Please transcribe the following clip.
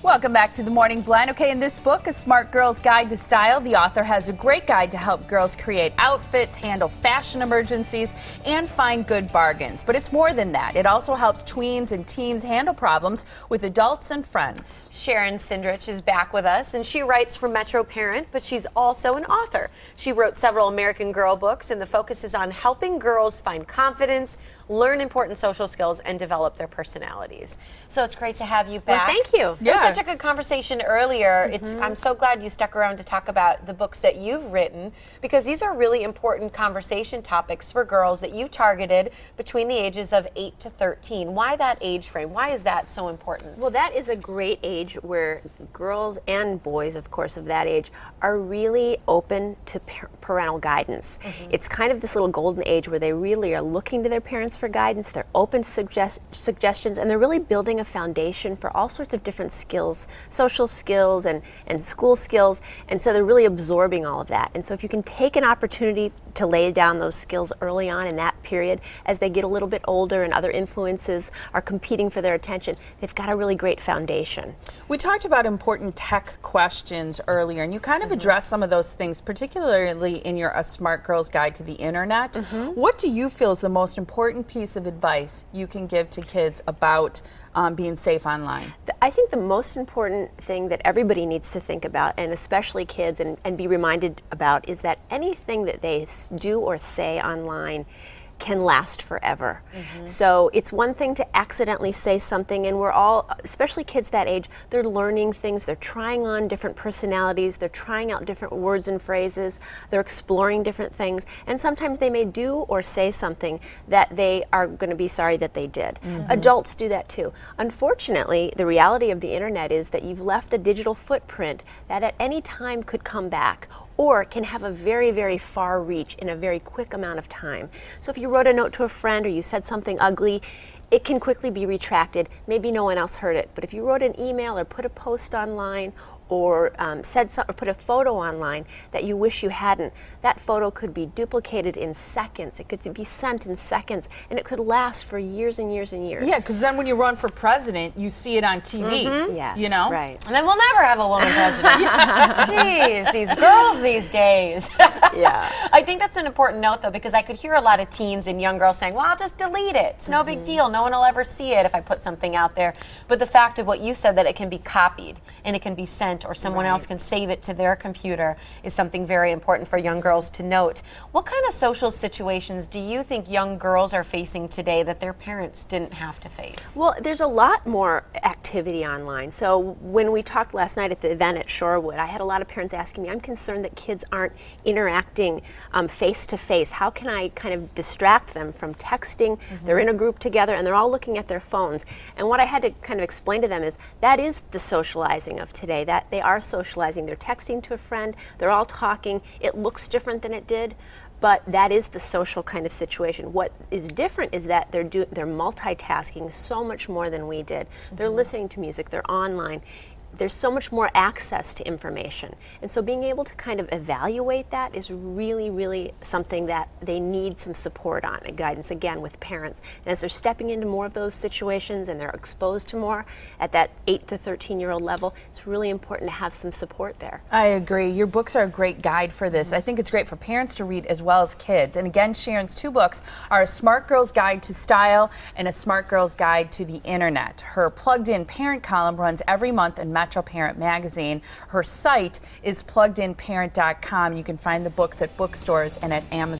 Welcome back to the Morning Blend. Okay, in this book, A Smart Girl's Guide to Style, the author has a great guide to help girls create outfits, handle fashion emergencies, and find good bargains. But it's more than that. It also helps tweens and teens handle problems with adults and friends. Sharon Cindrich is back with us, and she writes for Metroparent, but she's also an author. She wrote several American Girl books, and the focus is on helping girls find confidence, learn important social skills, and develop their personalities. So it's great to have you back. Well, thank you. It was such a good conversation earlier. I'm so glad you stuck around to talk about the books that you've written, because these are really important conversation topics for girls that you targeted between the ages of 8 to 13. Why that age frame? Why is that so important? Well, that is a great age where girls and boys, of course, of that age are really open to parental guidance. It's kind of this little golden age where they really are looking to their parents for guidance, they're open to suggestions, and they're really building a foundation for all sorts of different skills, social skills and school skills, and so they're really absorbing all of that. And so if you can take an opportunity to lay down those skills early on in that period, as they get a little bit older and other influences are competing for their attention, they've got a really great foundation. We talked about important tech questions earlier, and you kind of addressed some of those things, particularly in your A Smart Girl's Guide to the Internet. What do you feel is the most important piece of advice you can give to kids about being safe online? I think the most important thing that everybody needs to think about, and especially kids, and be reminded about, is that anything that they do or say online can last forever. So it's one thing to accidentally say something, and we're all, especially kids that age, they're learning things, they're trying on different personalities, they're trying out different words and phrases, they're exploring different things, and sometimes they may do or say something that they are going to be sorry that they did. Adults do that too. Unfortunately, the reality of the internet is that you've left a digital footprint that at any time could come back, or can have a very, very far reach in a very quick amount of time. So if you wrote a note to a friend or you said something ugly, it can quickly be retracted. Maybe no one else heard it, but if you wrote an email or put a post online or put a photo online that you wish you hadn't, that photo could be duplicated in seconds. It could be sent in seconds, and it could last for years and years and years. Yeah, because then when you run for president, you see it on TV. Yes, you know? right. And then we'll never have a woman president. Jeez, these girls these days. Yeah. I think that's an important note, though, because I could hear a lot of teens and young girls saying, well, I'll just delete it. It's no big deal. No one will ever see it if I put something out there. But the fact of what you said, that it can be copied and it can be sent, or someone else can save it to their computer, is something very important for young girls to note. What kind of social situations do you think young girls are facing today that their parents didn't have to face? Well, there's a lot more activity online. So when we talked last night at the event at Shorewood, I had a lot of parents asking me, I'm concerned that kids aren't interacting face to face. How can I kind of distract them from texting? They're in a group together and they're all looking at their phones. And what I had to kind of explain to them is that is the socializing of today, that they are socializing. They're texting to a friend, they're all talking. It looks different than it did, but that is the social kind of situation. What is different is that they're multitasking so much more than we did. They're listening to music, they're online. There's so much more access to information. And so being able to kind of evaluate that is really, really something that they need some support on, and guidance, again, with parents. And as they're stepping into more of those situations and they're exposed to more at that 8 to 13-year-old level, it's really important to have some support there. I agree. Your books are a great guide for this. I think it's great for parents to read as well as kids. And again, Sharon's two books are A Smart Girl's Guide to Style and A Smart Girl's Guide to the Internet. Her plugged-in parent column runs every month in Metroparent Magazine. Her site is pluggedinparent.com. You can find the books at bookstores and at Amazon.